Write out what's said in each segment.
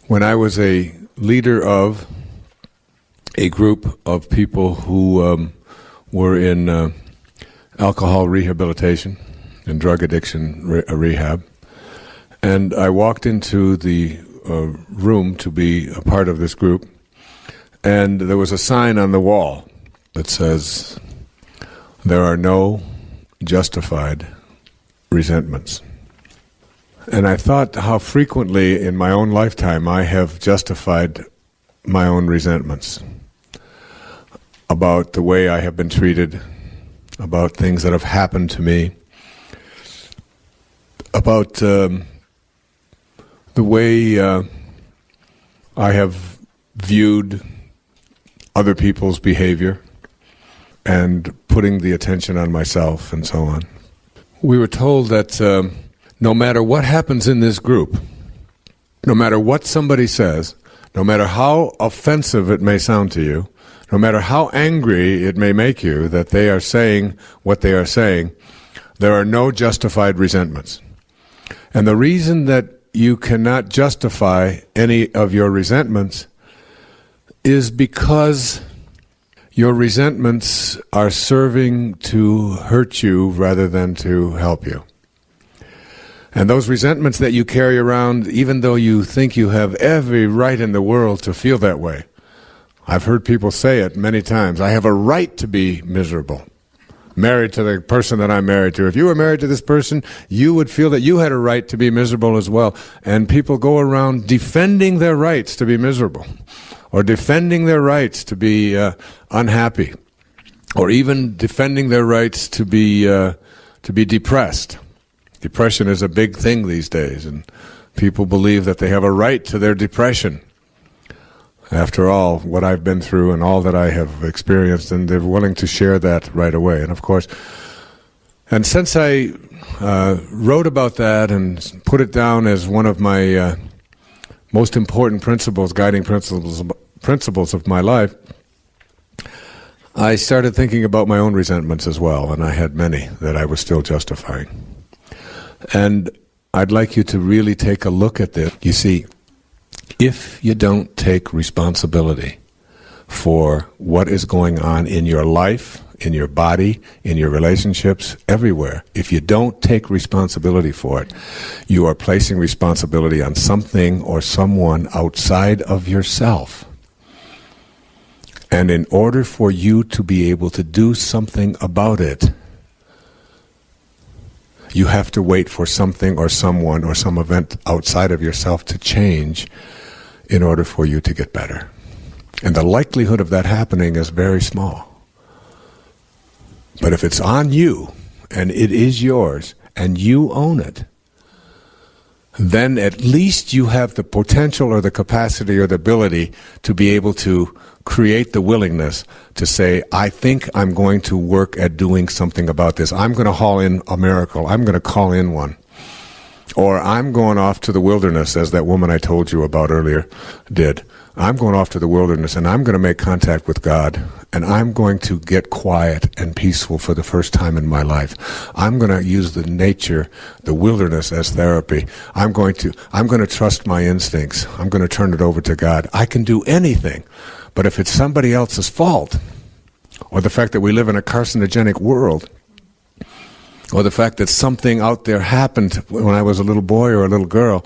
When I was a leader of a group of people who were in alcohol rehabilitation and drug addiction rehab, and I walked into the room to be a part of this group, and there was a sign on the wall that says, "There are no justified resentments." And I thought how frequently in my own lifetime I have justified my own resentments about the way I have been treated, about things that have happened to me, about the way I have viewed other people's behavior and putting the attention on myself and so on. We were told that no matter what happens in this group, no matter what somebody says, no matter how offensive it may sound to you, no matter how angry it may make you that they are saying what they are saying, there are no justified resentments. And the reason that you cannot justify any of your resentments is because your resentments are serving to hurt you rather than to help you. And those resentments that you carry around, even though you think you have every right in the world to feel that way. I've heard people say it many times. I have a right to be miserable. Married to the person that I'm married to. If you were married to this person, you would feel that you had a right to be miserable as well. And people go around defending their rights to be miserable, or defending their rights to be unhappy, or even defending their rights to be depressed. Depression is a big thing these days, and people believe that they have a right to their depression. After all, what I've been through and all that I have experienced, and they're willing to share that right away. And of course, and since I wrote about that and put it down as one of my most important principles, guiding principles of my life, I started thinking about my own resentments as well, and I had many that I was still justifying. And I'd like you to really take a look at this. You see, if you don't take responsibility for what is going on in your life, in your body, in your relationships, everywhere, if you don't take responsibility for it, you are placing responsibility on something or someone outside of yourself. And in order for you to be able to do something about it, you have to wait for something or someone or some event outside of yourself to change in order for you to get better. And the likelihood of that happening is very small. But if it's on you, and it is yours, and you own it, then at least you have the potential or the capacity or the ability to be able to create the willingness to say, I think I'm going to work at doing something about this. I'm going to haul in a miracle. I'm going to call in one. Or I'm going off to the wilderness, as that woman I told you about earlier did. I'm going off to the wilderness, and I'm going to make contact with God, and I'm going to get quiet and peaceful for the first time in my life. I'm going to use the nature, the wilderness, as therapy. I'm going to trust my instincts. I'm going to turn it over to God. I can do anything. But if it's somebody else's fault, or the fact that we live in a carcinogenic world, or the fact that something out there happened when I was a little boy or a little girl,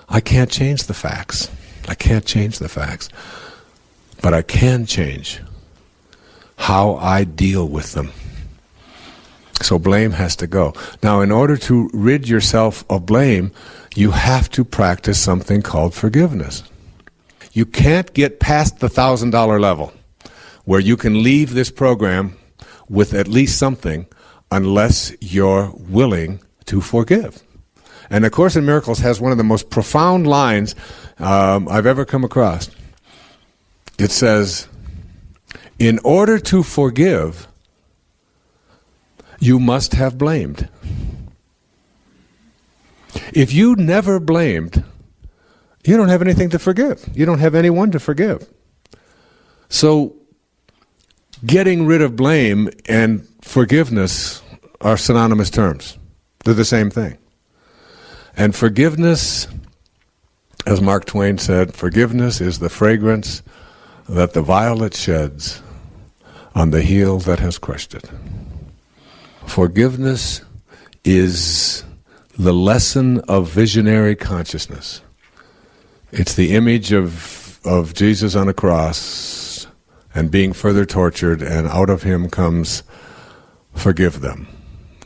I can't change the facts. I can't change the facts. But I can change how I deal with them. So blame has to go. Now, in order to rid yourself of blame, you have to practice something called forgiveness. You can't get past the $1,000 level where you can leave this program with at least something unless you're willing to forgive. And A Course in Miracles has one of the most profound lines I've ever come across. It says, in order to forgive, you must have blamed. If you never blamed, you don't have anything to forgive. You don't have anyone to forgive. So getting rid of blame and forgiveness are synonymous terms. They're the same thing. And forgiveness As Mark Twain said, forgiveness is the fragrance that the violet sheds on the heel that has crushed it. Forgiveness is the lesson of visionary consciousness. It's the image of Jesus on a cross and being further tortured, and out of him comes, forgive them,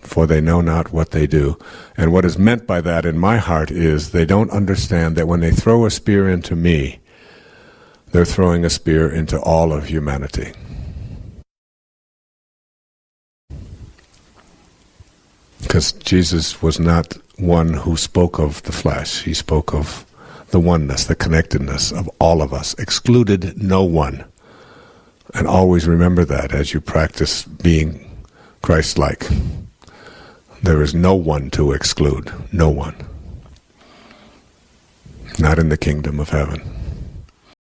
for they know not what they do. And what is meant by that in my heart is they don't understand that when they throw a spear into me, they're throwing a spear into all of humanity. Because Jesus was not one who spoke of the flesh. He spoke of the oneness, the connectedness of all of us, excluded no one. And always remember that as you practice being Christ-like. There is no one to exclude, no one. Not in the kingdom of heaven.